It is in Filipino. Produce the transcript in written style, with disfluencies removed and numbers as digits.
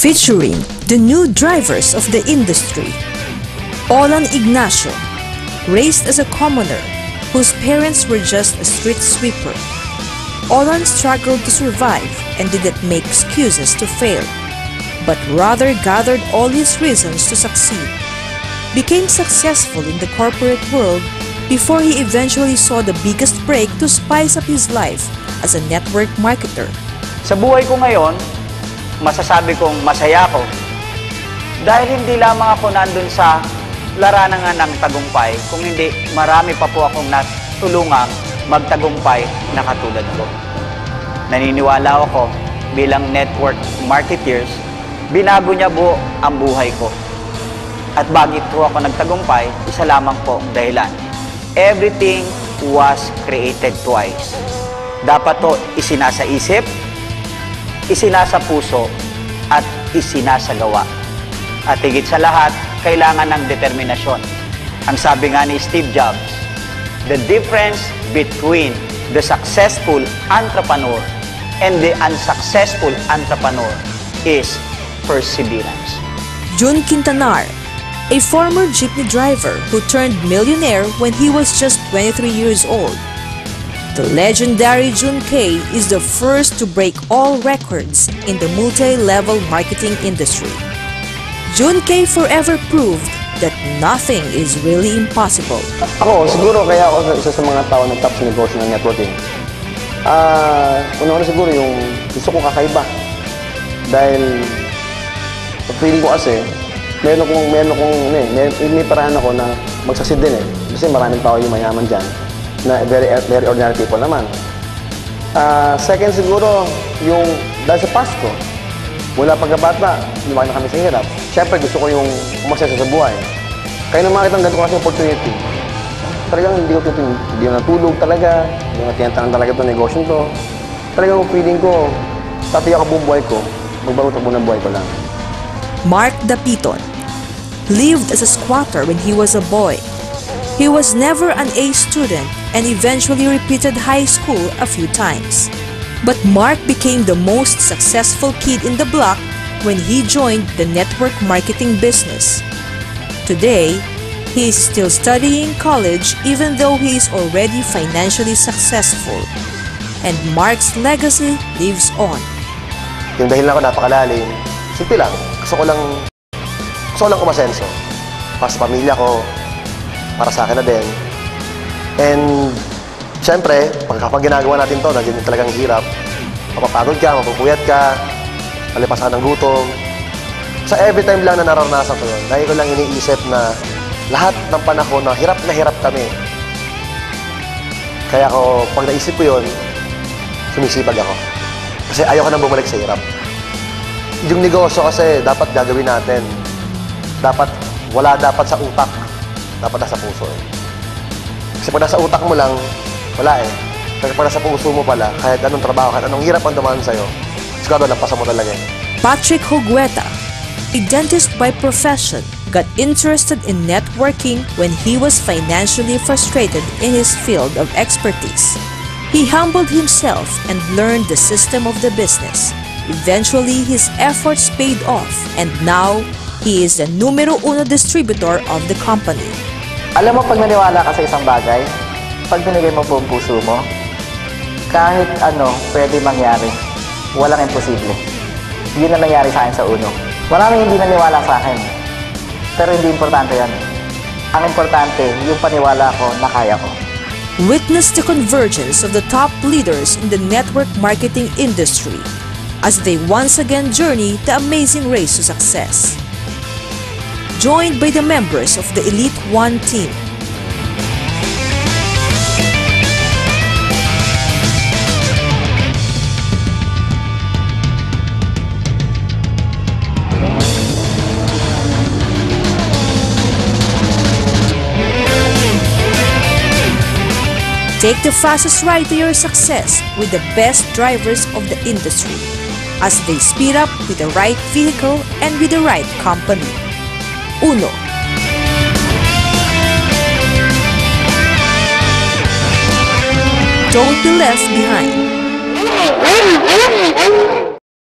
featuring the new drivers of the industry. Olan Ignacio, raised as a commoner whose parents were just a street sweeper. Olan struggled to survive and didn't make excuses to fail, but rather gathered all his reasons to succeed. Became successful in the corporate world before he eventually saw the biggest break to spice up his life as a network marketer. Sa buhay ko ngayon, masasabi kong masaya ako dahil hindi lamang ako nandun sa larangan ng tagumpay, kung hindi marami pa po akong natulungang magtagumpay na katulad ko. Naniniwala ako bilang network marketeers, binago niya buo ang buhay ko. At bakit po ako nagtagumpay, isa lamang po ang dahilan. Everything was created twice. Dapat to isinasa isip, isinasa puso, at isinasagawa. At higit sa lahat, kailangan ng determinasyon. Ang sabi nga ni Steve Jobs, the difference between the successful entrepreneur and the unsuccessful entrepreneur is perseverance. Jun Quintanar, a former jeepney driver who turned millionaire when he was just 23 years old. The legendary Jun K is the first to break all records in the multi-level marketing industry. Jun K forever proved that nothing is really impossible. Ako, siguro kaya ako isa sa mga tao na top sa negosyo ng networking. Una-una siguro yung gusto ko kakaiba. Dahil feeling ko kasi, may paraan ako na magsasid din eh. Kasi maraming tao yung mayaman dyan na very ordinary people naman. Second siguro, yung dahil sa past ko, mula pagkabata, lumaki na kami sa hirap. Siyempre, gusto ko yung umaksesa sa buhay. Kaya nang makita ng ganito kasi opportunity, talagang hindi ko natulog talaga, hindi ko natinantangan talaga itong negosyo to. Talagang feeling ko, tatiyak ako buong buhay ko, magbarutok mo ng buhay ko lang. Mark Dapiton lived as a squatter when he was a boy. He was never an A student and eventually repeated high school a few times. But Mark became the most successful kid in the block when he joined the network marketing business. Today, he is still studying college even though he is already financially successful. And Mark's legacy lives on. Yung dahil ako napakalalim, simple lang. Gusto ko lang umasenso. Para sa pamilya ko, para sa akin na din. And, siyempre, kapag ginagawa natin to, nandiyan din talagang hirap. Mapapagod ka, mapupuyat ka, malipasan ng gutom. Sa every time lang na nararanasan ko yun, lagi ko lang iniisip na lahat ng panahon na hirap kami. Kaya ako, pag naisip ko yun, sumisipag ako. Kasi ayoko nang bumalik sa hirap. Yung negosyo kasi dapat gagawin natin. Wala dapat sa utak. Dapat nasa puso eh. Kasi pag nasa utak mo lang, wala eh. Kasi pag nasa puso mo pala, kahit anong trabaho, kahit anong hirap ang dumaan sa'yo, siguro lampasan mo talaga eh. Patrick Hugueta, a dentist by profession, got interested in networking when he was financially frustrated in his field of expertise. He humbled himself and learned the system of the business. Eventually, his efforts paid off, and now he is the numero uno distributor of the company. Alam mo, pag naniwala ka sa isang bagay, pag binigay mo buong puso mo, kahit ano pwede mangyari, walang imposible. Yun na nangyari sa akin sa uno. Maraming hindi naniwala sa akin, pero hindi importante yan. Ang importante, yung paniwala ko na kaya ko. Witness the convergence of the top leaders in the network marketing industry as they once again journey the amazing race to success. Joined by the members of the Elite One team. Take the fastest ride to your success with the best drivers of the industry as they speed up with the right vehicle and with the right company. Uno. Don't be left behind.